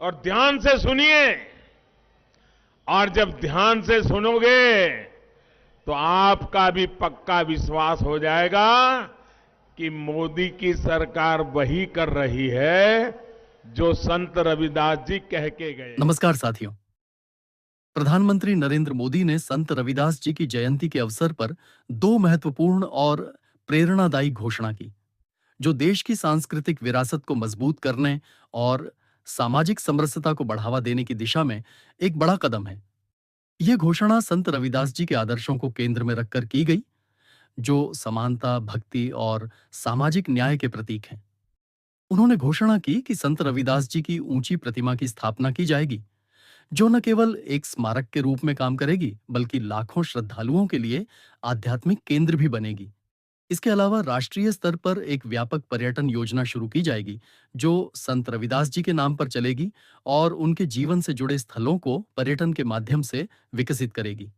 और ध्यान से सुनिए। और जब ध्यान से सुनोगे तो आपका भी पक्का विश्वास हो जाएगा कि मोदी की सरकार वही कर रही है जो संत रविदास जी कह के गए। नमस्कार साथियों। प्रधानमंत्री नरेंद्र मोदी ने संत रविदास जी की जयंती के अवसर पर दो महत्वपूर्ण और प्रेरणादायी घोषणा की, जो देश की सांस्कृतिक विरासत को मजबूत करने और सामाजिक समरसता को बढ़ावा देने की दिशा में एक बड़ा कदम है। यह घोषणा संत रविदास जी के आदर्शों को केंद्र में रखकर की गई, जो समानता, भक्ति और सामाजिक न्याय के प्रतीक हैं। उन्होंने घोषणा की कि संत रविदास जी की ऊंची प्रतिमा की स्थापना की जाएगी, जो न केवल एक स्मारक के रूप में काम करेगी, बल्कि लाखों श्रद्धालुओं के लिए आध्यात्मिक केंद्र भी बनेगी। इसके अलावा राष्ट्रीय स्तर पर एक व्यापक पर्यटन योजना शुरू की जाएगी, जो संत रविदास जी के नाम पर चलेगी और उनके जीवन से जुड़े स्थलों को पर्यटन के माध्यम से विकसित करेगी।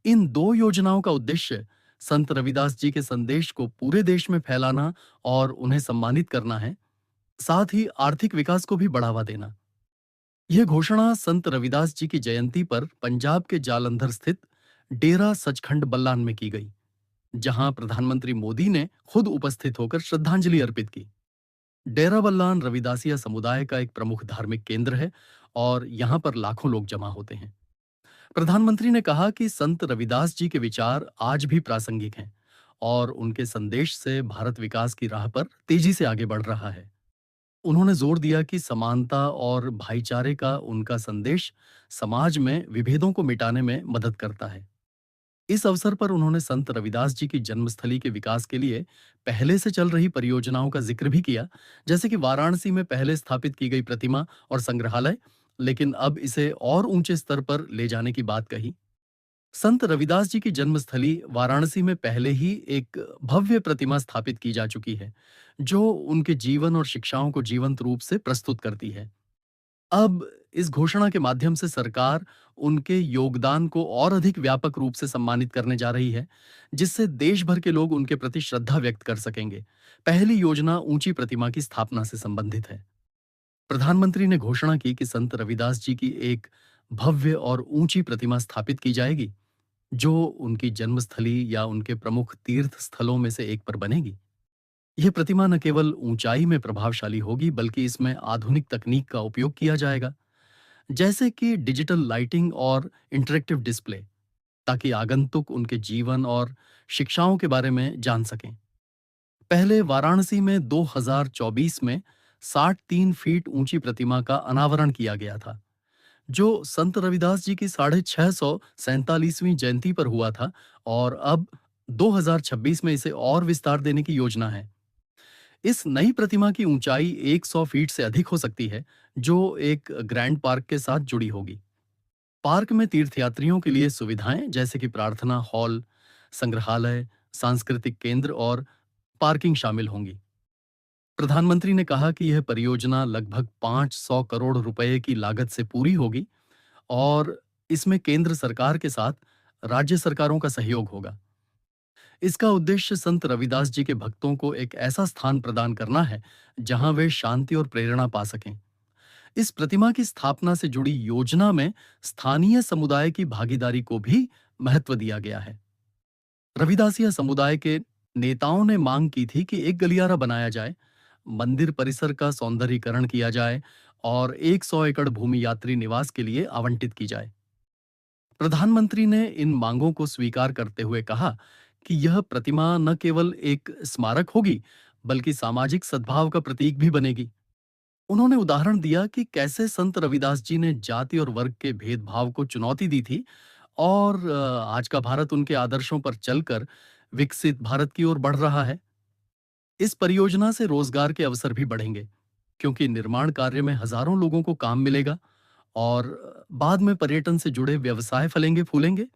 इन दो योजनाओं का उद्देश्य संत रविदास जी के संदेश को पूरे देश में फैलाना और उन्हें सम्मानित करना है, साथ ही आर्थिक विकास को भी बढ़ावा देना। यह घोषणा संत रविदास जी की जयंती पर पंजाब के जालंधर स्थित डेरा सचखंड बल्लान में की गई, जहां प्रधानमंत्री मोदी ने खुद उपस्थित होकर श्रद्धांजलि अर्पित की। डेरा बल्लान रविदासिया समुदाय का एक प्रमुख धार्मिक केंद्र है और यहां पर लाखों लोग जमा होते हैं। प्रधानमंत्री ने कहा कि संत रविदास जी के विचार आज भी प्रासंगिक हैं और उनके संदेश से भारत विकास की राह पर तेजी से आगे बढ़ रहा है। उन्होंने जोर दिया कि समानता और भाईचारे का उनका संदेश समाज में विभेदों को मिटाने में मदद करता है। इस अवसर पर उन्होंने संत रविदास जी की जन्मस्थली के विकास के लिए पहले से चल रही परियोजनाओं का जिक्र भी किया, जैसे कि वाराणसी में पहले स्थापित की गई प्रतिमा और संग्रहालय, लेकिन अब इसे और ऊंचे स्तर पर ले जाने की बात कही। संत रविदास जी की जन्मस्थली वाराणसी में पहले ही एक भव्य प्रतिमा स्थापित की जा चुकी है, जो उनके जीवन और शिक्षाओं को जीवंत रूप से प्रस्तुत करती है। अब इस घोषणा के माध्यम से सरकार उनके योगदान को और अधिक व्यापक रूप से सम्मानित करने जा रही है, जिससे देश भर के लोग उनके प्रति श्रद्धा व्यक्त कर सकेंगे। पहली योजना ऊंची प्रतिमा की स्थापना से संबंधित है। प्रधानमंत्री ने घोषणा की कि संत रविदास जी की एक भव्य और ऊंची प्रतिमा स्थापित की जाएगी, जो उनकी जन्मस्थली या उनके प्रमुख तीर्थ स्थलों में से एक पर बनेगी। यह प्रतिमा न केवल ऊंचाई में प्रभावशाली होगी, बल्कि इसमें आधुनिक तकनीक का उपयोग किया जाएगा, जैसे कि डिजिटल लाइटिंग और इंटरेक्टिव डिस्प्ले, ताकि आगंतुक उनके जीवन और शिक्षाओं के बारे में जान सकें। पहले वाराणसी में 2024 में 63 फीट ऊंची प्रतिमा का अनावरण किया गया था, जो संत रविदास जी की 647वीं जयंती पर हुआ था, और अब 2026 में इसे और विस्तार देने की योजना है। इस नई प्रतिमा की ऊंचाई 100 फीट से अधिक हो सकती है, जो एक ग्रैंड पार्क के साथ जुड़ी होगी। पार्क में तीर्थयात्रियों के लिए सुविधाएं जैसे कि प्रार्थना हॉल, संग्रहालय, सांस्कृतिक केंद्र और पार्किंग शामिल होंगी। प्रधानमंत्री ने कहा कि यह परियोजना लगभग 500 करोड़ रुपए की लागत से पूरी होगी और इसमें केंद्र सरकार के साथ राज्य सरकारों का सहयोग होगा। इसका उद्देश्य संत रविदास जी के भक्तों को एक ऐसा स्थान प्रदान करना है जहां वे शांति और प्रेरणा पा सकें। इस प्रतिमा की स्थापना से जुड़ी योजना में स्थानीय समुदाय की भागीदारी को भी महत्व दिया गया है। रविदासिया समुदाय के नेताओं ने मांग की थी कि एक गलियारा बनाया जाए, मंदिर परिसर का सौंदर्यीकरण किया जाए और 100 एकड़ भूमि यात्री निवास के लिए आवंटित की जाए। प्रधानमंत्री ने इन मांगों को स्वीकार करते हुए कहा कि यह प्रतिमा न केवल एक स्मारक होगी, बल्कि सामाजिक सद्भाव का प्रतीक भी बनेगी। उन्होंने उदाहरण दिया कि कैसे संत रविदास जी ने जाति और वर्ग के भेदभाव को चुनौती दी थी और आज का भारत उनके आदर्शों पर चलकर विकसित भारत की ओर बढ़ रहा है। इस परियोजना से रोजगार के अवसर भी बढ़ेंगे, क्योंकि निर्माण कार्य में हजारों लोगों को काम मिलेगा और बाद में पर्यटन से जुड़े व्यवसाय फलेंगे फूलेंगे।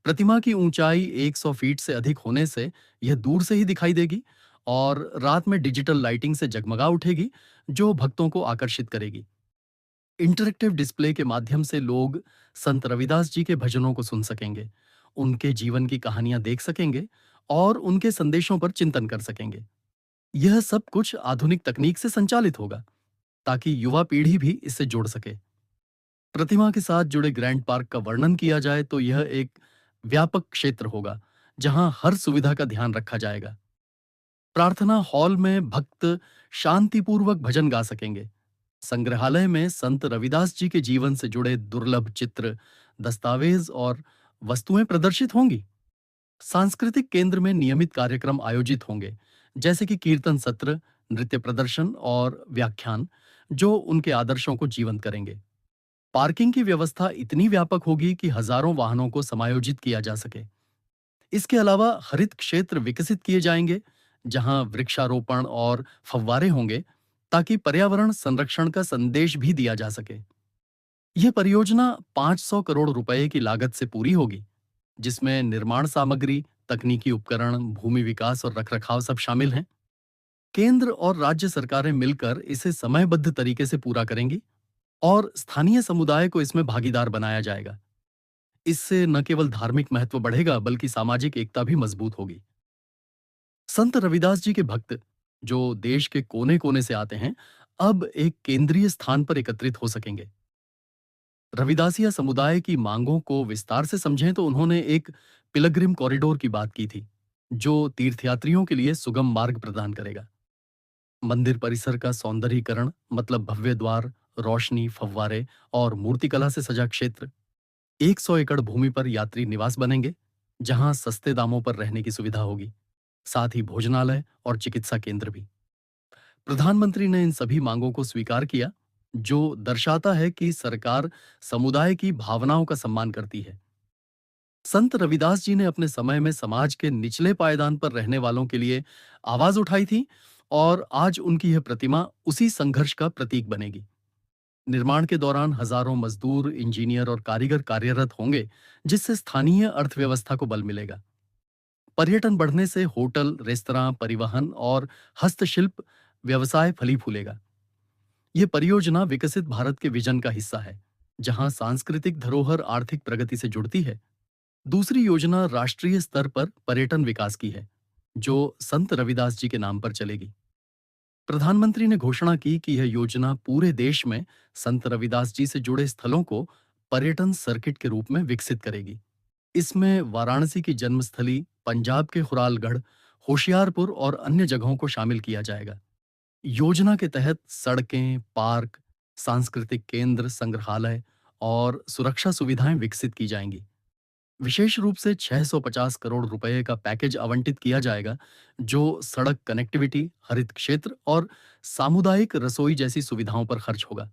प्रतिमा की ऊंचाई 100 फीट से अधिक होने से यह दूर से ही दिखाई देगी और रात में डिजिटल लाइटिंग से जगमगा उठेगी, जो भक्तों को आकर्षित करेगी। इंटरेक्टिव डिस्प्ले के माध्यम से लोग संत रविदास जी के भजनों को सुन सकेंगे, उनके जीवन की कहानियां देख सकेंगे और उनके संदेशों पर चिंतन कर सकेंगे। यह सब कुछ आधुनिक तकनीक से संचालित होगा। ताकि युवा पीढ़ी भी इससे जुड़ सके। प्रतिमा के साथ जुड़े ग्रैंड पार्क का वर्णन किया जाए तो यह एक व्यापक क्षेत्र होगा, जहां हर सुविधा का ध्यान रखा जाएगा। प्रार्थना हॉल में भक्त शांतिपूर्वक भजन गा सकेंगे। संग्रहालय में संत रविदास जी के जीवन से जुड़े दुर्लभ चित्र, दस्तावेज और वस्तुएं प्रदर्शित होंगी। सांस्कृतिक केंद्र में नियमित कार्यक्रम आयोजित होंगे, जैसे कि कीर्तन सत्र, नृत्य प्रदर्शन और व्याख्यान, जो उनके आदर्शों को जीवंत करेंगे। पार्किंग की व्यवस्था इतनी व्यापक होगी कि हजारों वाहनों को समायोजित किया जा सके। इसके अलावा हरित क्षेत्र विकसित किए जाएंगे, जहां वृक्षारोपण और फव्वारे होंगे, ताकि पर्यावरण संरक्षण का संदेश भी दिया जा सके। यह परियोजना 500 करोड़ रुपए की लागत से पूरी होगी, जिसमें निर्माण सामग्री, तकनीकी उपकरण, भूमि विकास और रखरखाव सब शामिल हैं। केंद्र और राज्य सरकारें मिलकर इसे समयबद्ध तरीके से पूरा करेंगी और स्थानीय समुदाय को इसमें भागीदार बनाया जाएगा। इससे न केवल धार्मिक महत्व बढ़ेगा, बल्कि सामाजिक एकता भी मजबूत होगी। संत रविदास जी के भक्त, जो देश के कोने कोने से आते हैं, अब एक केंद्रीय स्थान पर एकत्रित हो सकेंगे। रविदासिया समुदाय की मांगों को विस्तार से समझें तो उन्होंने एक पिलग्रिम कॉरिडोर की बात की थी, जो तीर्थयात्रियों के लिए सुगम मार्ग प्रदान करेगा। मंदिर परिसर का सौंदर्यीकरण, मतलब भव्य द्वार, रोशनी, फव्वारे और मूर्तिकला से सजा क्षेत्र। 100 एकड़ भूमि पर यात्री निवास बनेंगे, जहां सस्ते दामों पर रहने की सुविधा होगी, साथ ही भोजनालय और चिकित्सा केंद्र भी। प्रधानमंत्री ने इन सभी मांगों को स्वीकार किया, जो दर्शाता है कि सरकार समुदाय की भावनाओं का सम्मान करती है। संत रविदास जी ने अपने समय में समाज के निचले पायदान पर रहने वालों के लिए आवाज उठाई थी, और आज उनकी यह प्रतिमा उसी संघर्ष का प्रतीक बनेगी। निर्माण के दौरान हजारों मजदूर, इंजीनियर और कारीगर कार्यरत होंगे, जिससे स्थानीय अर्थव्यवस्था को बल मिलेगा। पर्यटन बढ़ने से होटल, रेस्तरां, परिवहन और हस्तशिल्प व्यवसाय फली फूलेगा। यह परियोजना विकसित भारत के विजन का हिस्सा है, जहां सांस्कृतिक धरोहर आर्थिक प्रगति से जुड़ती है। दूसरी योजना राष्ट्रीय स्तर पर पर्यटन विकास की है, जो संत रविदास जी के नाम पर चलेगी। प्रधानमंत्री ने घोषणा की कि यह योजना पूरे देश में संत रविदास जी से जुड़े स्थलों को पर्यटन सर्किट के रूप में विकसित करेगी। इसमें वाराणसी की जन्मस्थली, पंजाब के खुरालगढ़, होशियारपुर और अन्य जगहों को शामिल किया जाएगा। योजना के तहत सड़कें, पार्क, सांस्कृतिक केंद्र, संग्रहालय और सुरक्षा सुविधाएं विकसित की जाएंगी। विशेष रूप से 650 करोड़ रुपए का पैकेज आवंटित किया जाएगा, जो सड़क कनेक्टिविटी, हरित क्षेत्र और सामुदायिक रसोई जैसी सुविधाओं पर खर्च होगा।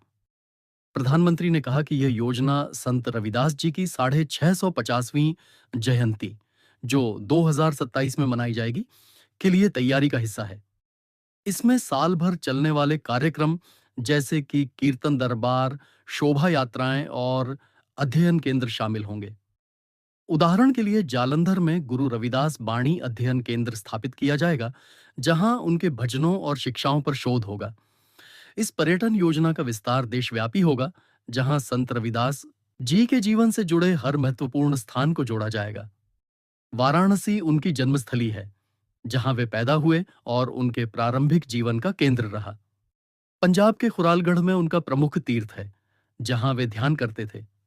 प्रधानमंत्री ने कहा कि यह योजना संत रविदास जी की 650वीं जयंती, जो 2027 में मनाई जाएगी, के लिए तैयारी का हिस्सा है। इसमें साल भर चलने वाले कार्यक्रम, जैसे कि कीर्तन दरबार, शोभा यात्राएं और अध्ययन केंद्र शामिल होंगे। उदाहरण के लिए जालंधर में गुरु रविदास बाणी अध्ययन केंद्र स्थापित किया जाएगा, जहां उनके भजनों और शिक्षाओं पर शोध होगा। इस पर्यटन योजना का विस्तार देशव्यापी होगा, जहां संत रविदास जी के जीवन से जुड़े हर महत्वपूर्ण स्थान को जोड़ा जाएगा। वाराणसी उनकी जन्मस्थली है, जहां वे पैदा हुए और उनके प्रारंभिक जीवन का केंद्र रहा। पंजाब के खुरालगढ़ में उनका प्रमुख तीर्थ है, जहां वे ध्यान करते थे।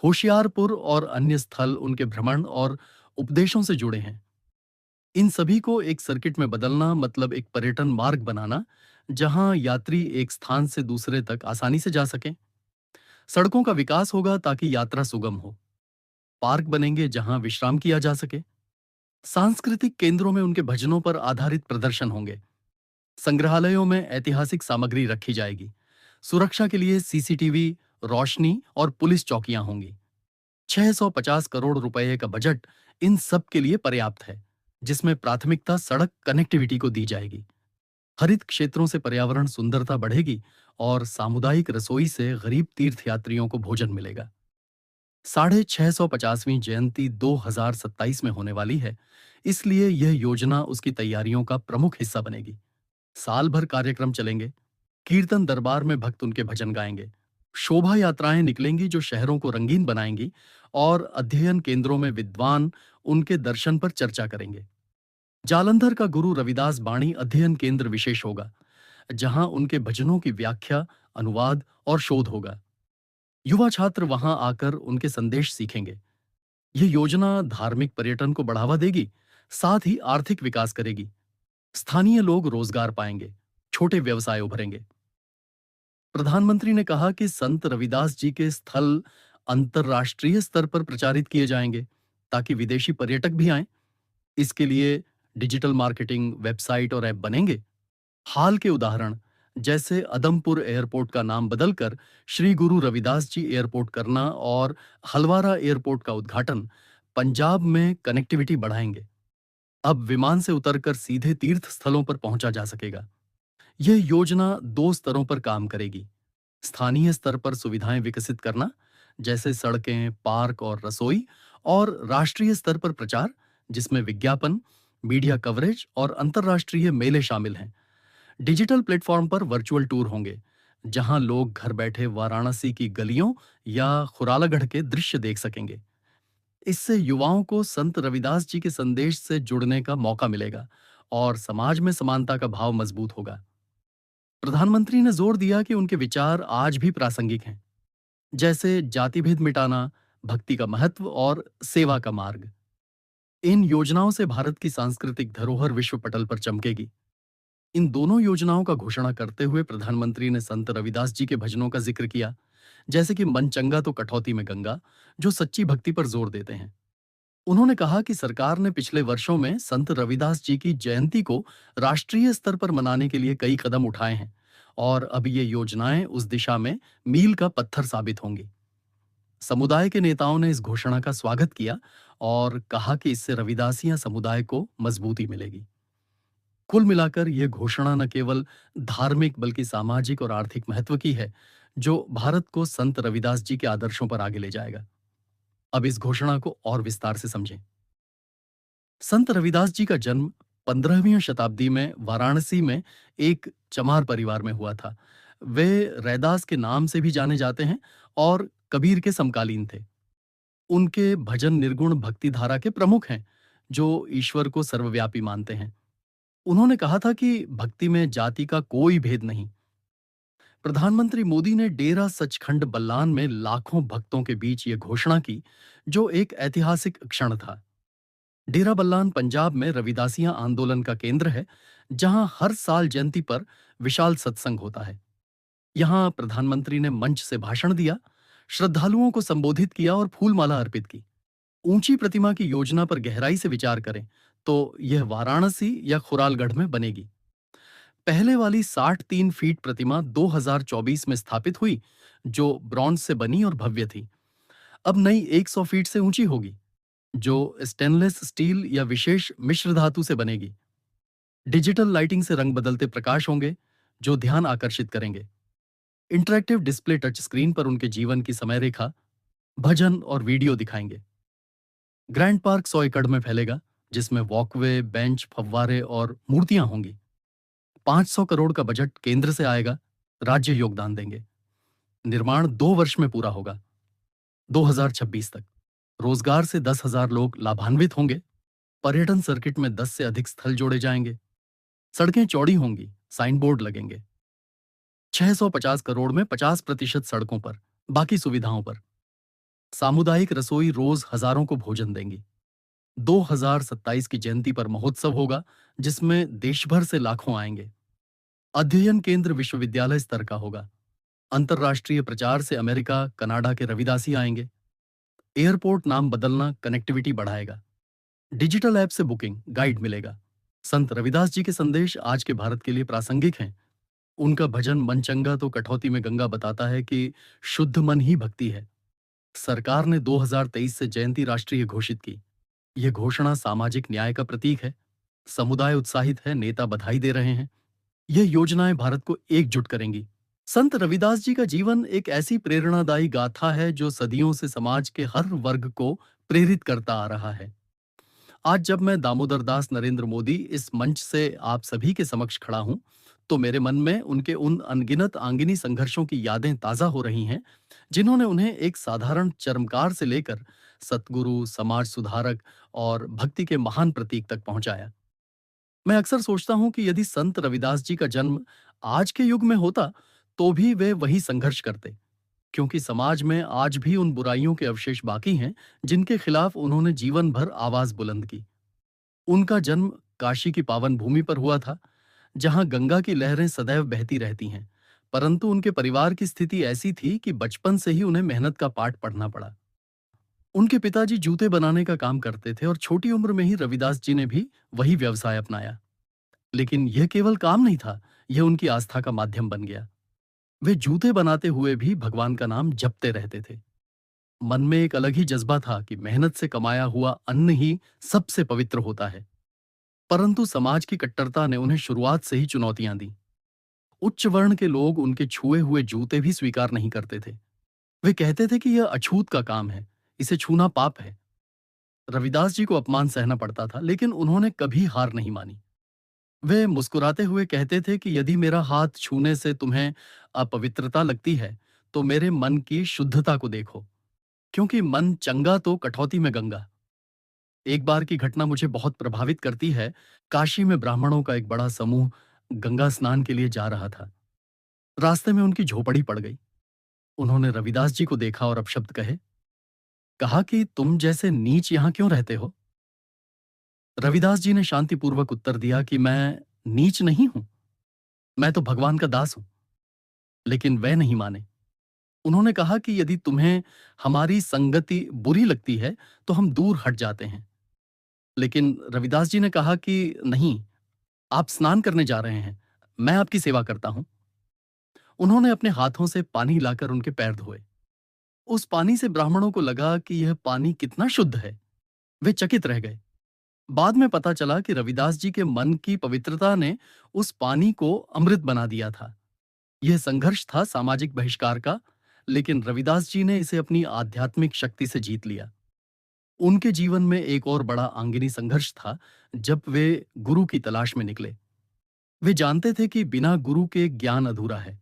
होशियारपुर और अन्य स्थल उनके भ्रमण और उपदेशों से जुड़े हैं। इन सभी को एक सर्किट में बदलना, मतलब एक पर्यटन मार्ग बनाना, जहां यात्री एक स्थान से दूसरे तक आसानी से जा सकें। सड़कों का विकास होगा ताकि यात्रा सुगम हो। पार्क बनेंगे जहां विश्राम किया जा सके। सांस्कृतिक केंद्रों में उनके भजनों पर आधारित प्रदर्शन होंगे। संग्रहालयों में ऐतिहासिक सामग्री रखी जाएगी। सुरक्षा के लिए सीसीटीवी, रोशनी और पुलिस चौकियां होंगी। 650 करोड़ रुपए का बजट इन सब के लिए पर्याप्त है, जिसमें प्राथमिकता सड़क कनेक्टिविटी को दी जाएगी। हरित क्षेत्रों से पर्यावरण सुंदरता बढ़ेगी और सामुदायिक रसोई से गरीब तीर्थयात्रियों को भोजन मिलेगा। 650वीं जयंती 2027 में होने वाली है, इसलिए यह योजना उसकी तैयारियों का प्रमुख हिस्सा बनेगी। साल भर कार्यक्रम चलेंगे। कीर्तन दरबार में भक्त उनके भजन गाएंगे। शोभा यात्राएं निकलेंगी जो शहरों को रंगीन बनाएंगी, और अध्ययन केंद्रों में विद्वान उनके दर्शन पर चर्चा करेंगे। जालंधर का गुरु रविदास बाणी अध्ययन केंद्र विशेष होगा, जहां उनके भजनों की व्याख्या, अनुवाद और शोध होगा। युवा छात्र वहां आकर उनके संदेश सीखेंगे। यह योजना धार्मिक पर्यटन को बढ़ावा देगी, साथ ही आर्थिक विकास करेगी। स्थानीय लोग रोजगार पाएंगे, छोटे व्यवसाय उभरेंगे। प्रधानमंत्री ने कहा कि संत रविदास जी के स्थल अंतर्राष्ट्रीय स्तर पर प्रचारित किए जाएंगे, ताकि विदेशी पर्यटक भी आएं। इसके लिए डिजिटल मार्केटिंग, वेबसाइट और ऐप बनेंगे। हाल के उदाहरण जैसे अदमपुर एयरपोर्ट का नाम बदलकर श्री गुरु रविदास जी एयरपोर्ट करना और हलवारा एयरपोर्ट का उद्घाटन पंजाब में कनेक्टिविटी बढ़ाएंगे। अब विमान से उतरकर सीधे तीर्थ स्थलों पर पहुंचा जा सकेगा। यह योजना दो स्तरों पर काम करेगी। स्थानीय स्तर पर सुविधाएं विकसित करना, जैसे सड़कें, पार्क और रसोई, और राष्ट्रीय स्तर पर प्रचार, जिसमें विज्ञापन, मीडिया कवरेज और अंतर्राष्ट्रीय मेले शामिल हैं। डिजिटल प्लेटफॉर्म पर वर्चुअल टूर होंगे, जहां लोग घर बैठे वाराणसी की गलियों या खुरालागढ़ के दृश्य देख सकेंगे। इससे युवाओं को संत रविदास जी के संदेश से जुड़ने का मौका मिलेगा और समाज में समानता का भाव मजबूत होगा। प्रधानमंत्री ने जोर दिया कि उनके विचार आज भी प्रासंगिक हैं, जैसे जाति भेद मिटाना, भक्ति का महत्व और सेवा का मार्ग। इन योजनाओं से भारत की सांस्कृतिक धरोहर विश्व पटल पर चमकेगी। इन दोनों योजनाओं का घोषणा करते हुए प्रधानमंत्री ने संत रविदास जी के भजनों का जिक्र किया, जैसे कि मन चंगा तो कठौती में गंगा, जो सच्ची भक्ति पर जोर देते हैं। उन्होंने कहा कि सरकार ने पिछले वर्षों में संत रविदास जी की जयंती को राष्ट्रीय स्तर पर मनाने के लिए कई कदम उठाए हैं और अब ये योजनाएं उस दिशा में मील का पत्थर साबित होंगी। समुदाय के नेताओं ने इस घोषणा का स्वागत किया और कहा कि इससे रविदासिया समुदाय को मजबूती मिलेगी। कुल मिलाकर यह घोषणा न केवल धार्मिक बल्कि सामाजिक और आर्थिक महत्व की है, जो भारत को संत रविदास जी के आदर्शों पर आगे ले जाएगा। अब इस घोषणा को और विस्तार से समझें। संत रविदास जी का जन्म 15वीं शताब्दी में वाराणसी में एक चमार परिवार में हुआ था। वे रैदास के नाम से भी जाने जाते हैं और कबीर के समकालीन थे। उनके भजन निर्गुण भक्ति धारा के प्रमुख हैं, जो ईश्वर को सर्वव्यापी मानते हैं। उन्होंने कहा था कि भक्ति में जाति का कोई भेद नहीं। प्रधानमंत्री मोदी ने डेरा सचखंड बल्लान में लाखों भक्तों के बीच ये घोषणा की, जो एक ऐतिहासिक क्षण था। डेरा बल्लान पंजाब में रविदासिया आंदोलन का केंद्र है, जहां हर साल जयंती पर विशाल सत्संग होता है। यहां प्रधानमंत्री ने मंच से भाषण दिया, श्रद्धालुओं को संबोधित किया और फूलमाला अर्पित की। ऊंची प्रतिमा की योजना पर गहराई से विचार करें तो यह वाराणसी या खुरालगढ़ में बनेगी। पहले वाली 63 फीट प्रतिमा 2024 में स्थापित हुई, जो ब्रॉन्ज से बनी और भव्य थी। अब नई 100 फीट से ऊंची होगी, जो स्टेनलेस स्टील या विशेष मिश्र धातु से बनेगी। डिजिटल लाइटिंग से रंग बदलते प्रकाश होंगे, जो ध्यान आकर्षित करेंगे। इंटरैक्टिव डिस्प्ले टच स्क्रीन पर उनके जीवन की समय रेखा, भजन और वीडियो दिखाएंगे। ग्रैंड पार्क 100 एकड़ में फैलेगा, जिसमें वॉकवे, बेंच, फव्वारे और मूर्तियां होंगी। 500 करोड़ का बजट केंद्र से आएगा, राज्य योगदान देंगे। निर्माण 2 वर्ष में पूरा होगा, 2026 तक। रोजगार से 10,000 लोग लाभान्वित होंगे। पर्यटन सर्किट में 10 से अधिक स्थल जोड़े जाएंगे। सड़कें चौड़ी होंगी, साइन बोर्ड लगेंगे। 650 करोड़ में 50% सड़कों पर, बाकी सुविधाओं पर। सामुदायिक रसोई रोज हजारों को भोजन देंगी। 2027 की जयंती पर महोत्सव होगा, जिसमें देश भर से लाखों आएंगे। अध्ययन केंद्र विश्वविद्यालय स्तर का होगा। अंतर्राष्ट्रीय प्रचार से अमेरिका, कनाडा के रविदासी आएंगे। एयरपोर्ट नाम बदलना कनेक्टिविटी बढ़ाएगा। डिजिटल ऐप से बुकिंग, गाइड मिलेगा। संत रविदास जी के संदेश आज के भारत के लिए प्रासंगिक हैं। उनका भजन मन चंगा तो कठौती में गंगा बताता है कि शुद्ध मन ही भक्ति है। सरकार ने 2023 से जयंती राष्ट्रीय घोषित की। यह घोषणा सामाजिक न्याय का प्रतीक है। समुदाय उत्साहित है, नेता बधाई दे रहे हैं। यह योजनाएं भारत को एकजुट करेंगी। संत रविदास जी का जीवन एक ऐसी प्रेरणादायी गाथा है, जो सदियों से समाज के हर वर्ग को प्रेरित करता आ रहा है। आज जब मैं दामोदर दास नरेंद्र मोदी इस मंच से आप सभी के समक्ष खड़ा हूं, तो मेरे मन में उनके उन अनगिनत आंगिनी संघर्षों की यादें ताजा हो रही हैं, जिन्होंने उन्हें एक साधारण चर्मकार से लेकर सतगुरु, समाज सुधारक और भक्ति के महान प्रतीक तक पहुंचाया। मैं अक्सर सोचता हूं कि यदि संत रविदास जी का जन्म आज के युग में होता तो भी वे वही संघर्ष करते, क्योंकि समाज में आज भी उन बुराइयों के अवशेष बाकी हैं जिनके खिलाफ उन्होंने जीवन भर आवाज बुलंद की। उनका जन्म काशी की पावन भूमि पर हुआ था, जहां गंगा की लहरें सदैव बहती रहती हैं। परंतु उनके परिवार की स्थिति ऐसी थी कि बचपन से ही उन्हें मेहनत का पाठ पढ़ना पड़ा। उनके पिताजी जूते बनाने का काम करते थे और छोटी उम्र में ही रविदास जी ने भी वही व्यवसाय अपनाया। लेकिन यह केवल काम नहीं था, यह उनकी आस्था का माध्यम बन गया। वे जूते बनाते हुए भी भगवान का नाम जपते रहते थे। मन में एक अलग ही जज्बा था कि मेहनत से कमाया हुआ अन्न ही सबसे पवित्र होता है। परंतु समाज की कट्टरता ने उन्हें शुरुआत से ही चुनौतियां दी। उच्च वर्ण के लोग उनके छुए हुए जूते भी स्वीकार नहीं करते थे। वे कहते थे कि यह अछूत का काम है, इसे छूना पाप है। रविदास जी को अपमान सहना पड़ता था, लेकिन उन्होंने कभी हार नहीं मानी। वे मुस्कुराते हुए कहते थे कि यदि मेरा हाथ छूने से तुम्हें अपवित्रता लगती है, तो मेरे मन की शुद्धता को देखो, क्योंकि मन चंगा तो कठौती में गंगा। एक बार की घटना मुझे बहुत प्रभावित करती है। काशी में ब्राह्मणों का एक बड़ा समूह गंगा स्नान के लिए जा रहा था। रास्ते में उनकी झोपड़ी पड़ गई। उन्होंने रविदास जी को देखा और अपशब्द कहे। कहा कि तुम जैसे नीच यहां क्यों रहते हो? रविदास जी ने शांतिपूर्वक उत्तर दिया कि मैं नीच नहीं हूं, मैं तो भगवान का दास हूं। लेकिन वे नहीं माने। उन्होंने कहा कि यदि तुम्हें हमारी संगति बुरी लगती है तो हम दूर हट जाते हैं। लेकिन रविदास जी ने कहा कि नहीं, आप स्नान करने जा रहे हैं, मैं आपकी सेवा करता हूं। उन्होंने अपने हाथों से पानी लाकर उनके पैर धोए। उस पानी से ब्राह्मणों को लगा कि यह पानी कितना शुद्ध है। वे चकित रह गए। बाद में पता चला कि रविदास जी के मन की पवित्रता ने उस पानी को अमृत बना दिया था। यह संघर्ष था सामाजिक बहिष्कार का, लेकिन रविदास जी ने इसे अपनी आध्यात्मिक शक्ति से जीत लिया। उनके जीवन में एक और बड़ा आंगिनी संघर्ष था जब वे गुरु की तलाश में निकले। वे जानते थे कि बिना गुरु के ज्ञान अधूरा है।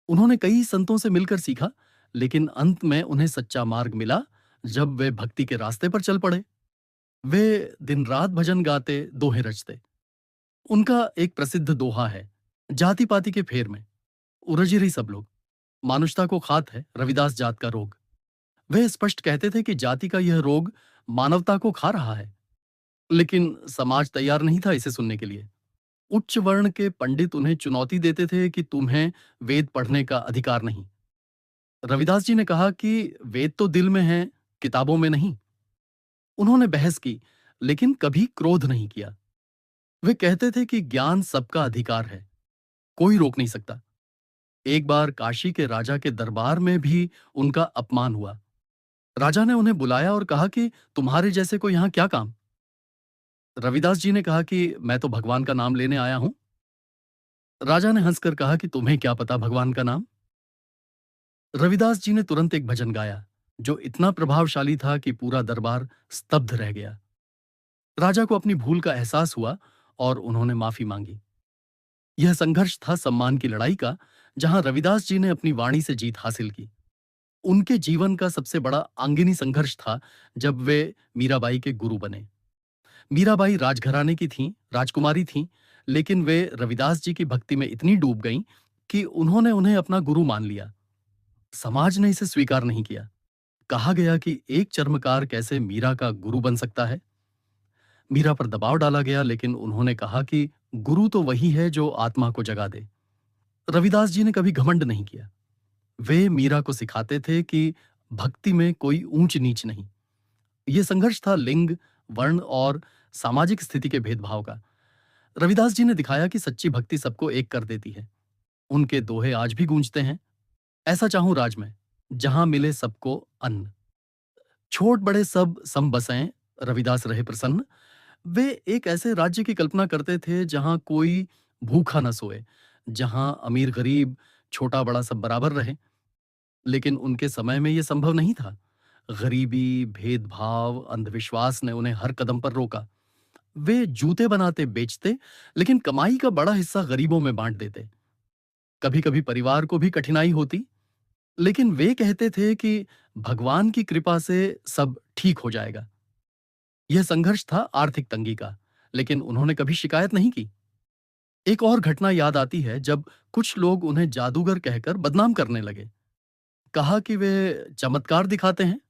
उन्होंने कई संतों से मिलकर सीखा, लेकिन अंत में उन्हें सच्चा मार्ग मिला जब वे भक्ति के रास्ते पर चल पड़े। वे दिन रात भजन गाते, दोहे रचते। उनका एक प्रसिद्ध दोहा है, जाति पाति के फेर में उलझ रही सब लोग, मानुषता को खात है रविदास जात का रोग। वे स्पष्ट कहते थे कि जाति का यह रोग मानवता को खा रहा है, लेकिन समाज तैयार नहीं था इसे सुनने के लिए। उच्च वर्ण के पंडित उन्हें चुनौती देते थे कि तुम्हें वेद पढ़ने का अधिकार नहीं। रविदास जी ने कहा कि वेद तो दिल में है, किताबों में नहीं। उन्होंने बहस की, लेकिन कभी क्रोध नहीं किया। वे कहते थे कि ज्ञान सबका अधिकार है, कोई रोक नहीं सकता। एक बार काशी के राजा के दरबार में भी उनका अपमान हुआ। राजा ने उन्हें बुलाया और कहा कि तुम्हारे जैसे को यहां क्या काम? रविदास जी ने कहा कि मैं तो भगवान का नाम लेने आया हूं। राजा ने हंसकर कहा कि तुम्हें क्या पता भगवान का नाम? रविदास जी ने तुरंत एक भजन गाया, जो इतना प्रभावशाली था कि पूरा दरबार स्तब्ध रह गया। राजा को अपनी भूल का एहसास हुआ और उन्होंने माफी मांगी। यह संघर्ष था सम्मान की लड़ाई का, जहां रविदास जी ने अपनी वाणी से जीत हासिल की। उनके जीवन का सबसे बड़ा आंगिनी संघर्ष था जब वे मीराबाई के गुरु बने। मीराबाई राजघराने की थीं, राजकुमारी थीं, लेकिन वे रविदास जी की भक्ति में इतनी डूब गईं कि उन्होंने उन्हें अपना गुरु मान लिया। समाज ने इसे स्वीकार नहीं किया। कहा गया कि एक चर्मकार कैसे मीरा का गुरु बन सकता है। मीरा पर दबाव डाला गया, लेकिन उन्होंने कहा कि गुरु तो वही है जो आत्मा को जगा दे। रविदास जी ने कभी घमंड नहीं किया। वे मीरा को सिखाते थे कि भक्ति में कोई ऊंच नीच नहीं। यह संघर्ष था लिंग, वर्ण और सामाजिक स्थिति के भेदभाव का। रविदास जी ने दिखाया कि सच्ची भक्ति सबको एक कर देती है। उनके दोहे आज भी गूंजते हैं, ऐसा चाहूं राज में, जहां मिले सबको अन्न। छोट बड़े सब सम बसें, रविदास रहे प्रसन्न। वे एक ऐसे राज्य की कल्पना करते थे जहां कोई भूखा न सोए, जहां अमीर गरीब, छोटा बड़ा सब बराबर रहे। लेकिन उनके समय में यह संभव नहीं था। गरीबी, भेदभाव, अंधविश्वास ने उन्हें हर कदम पर रोका। वे जूते बनाते, बेचते, लेकिन कमाई का बड़ा हिस्सा गरीबों में बांट देते। कभी कभी परिवार को भी कठिनाई होती, लेकिन वे कहते थे कि भगवान की कृपा से सब ठीक हो जाएगा। यह संघर्ष था आर्थिक तंगी का, लेकिन उन्होंने कभी शिकायत नहीं की। एक और घटना याद आती है जब कुछ लोग उन्हें जादूगर कहकर बदनाम करने लगे। कहा कि वे चमत्कार दिखाते हैं।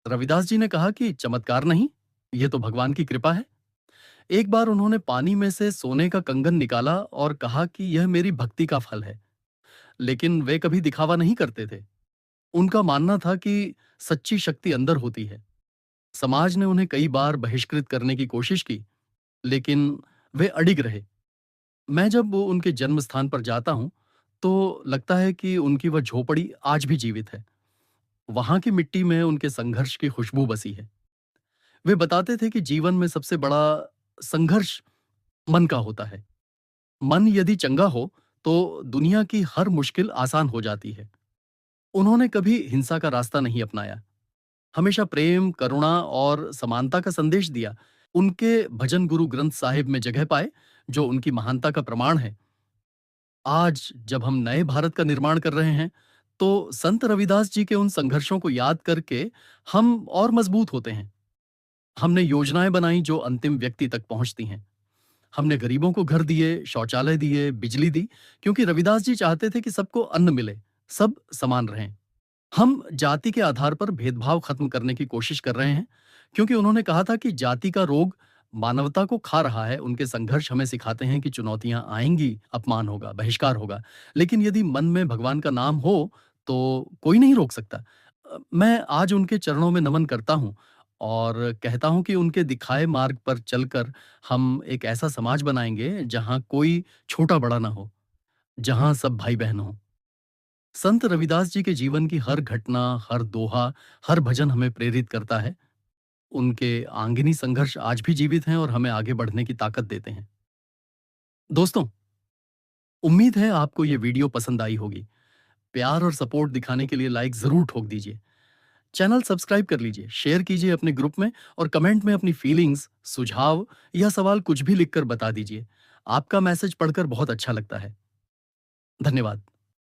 रविदास जी ने कहा कि चमत्कार नहीं, ये तो भगवान की कृपा है। एक बार उन्होंने पानी में से सोने का कंगन निकाला और कहा कि यह मेरी भक्ति का फल है। लेकिन वे कभी दिखावा नहीं करते थे। उनका मानना था कि सच्ची शक्ति अंदर होती है। समाज ने उन्हें कई बार बहिष्कृत करने की कोशिश की, लेकिन वे अडिग रहे। मैं जब वो उनके जन्म स्थान पर जाता हूं, तो लगता है कि उनकी वह झोपड़ी आज भी जीवित है। वहां की मिट्टी में उनके संघर्ष की खुशबू बसी है। वे बताते थे कि जीवन में सबसे बड़ा संघर्ष मन का होता है। मन यदि चंगा हो, तो दुनिया की हर मुश्किल आसान हो जाती है। उन्होंने कभी हिंसा का रास्ता नहीं अपनाया, हमेशा प्रेम, करुणा और समानता का संदेश दिया। उनके भजन गुरु ग्रंथ साहिब में जगह पाए, जो उनकी महानता का प्रमाण है। आज जब हम नए भारत का निर्माण कर रहे हैं, तो संत रविदास जी के उन संघर्षों को याद करके हम और मजबूत होते हैं। हमने योजनाएं बनाई जो अंतिम व्यक्ति तक पहुंचती हैं। हमने गरीबों को घर दिए, शौचालय दिए, बिजली दी, क्योंकि रविदास जी चाहते थे कि सबको अन्न मिले, सब समान रहें। हम जाति के आधार पर भेदभाव खत्म करने की कोशिश कर रहे हैं, क्योंकि उन्होंने कहा था कि जाति का रोग मानवता को खा रहा है। उनके संघर्ष हमें सिखाते हैं कि चुनौतियां आएंगी, अपमान होगा, बहिष्कार होगा, लेकिन यदि मन में भगवान का नाम हो, तो कोई नहीं रोक सकता। मैं आज उनके चरणों में नमन करता हूं और कहता हूं कि उनके दिखाए मार्ग पर चलकर हम एक ऐसा समाज बनाएंगे जहां कोई छोटा बड़ा ना हो, जहां सब भाई बहन हो। संत रविदास जी के जीवन की हर घटना, हर दोहा, हर भजन हमें प्रेरित करता है। उनके आंगिनी संघर्ष आज भी जीवित हैं और हमें आगे बढ़ने की ताकत देते हैं। दोस्तों, उम्मीद है आपको ये वीडियो पसंद आई होगी। प्यार और सपोर्ट दिखाने के लिए लाइक जरूर ठोक दीजिए। चैनल सब्सक्राइब कर लीजिए, शेयर कीजिए अपने ग्रुप में और कमेंट में अपनी फीलिंग्स, सुझाव या सवाल कुछ भी लिखकर बता दीजिए। आपका मैसेज पढ़कर बहुत अच्छा लगता है। धन्यवाद।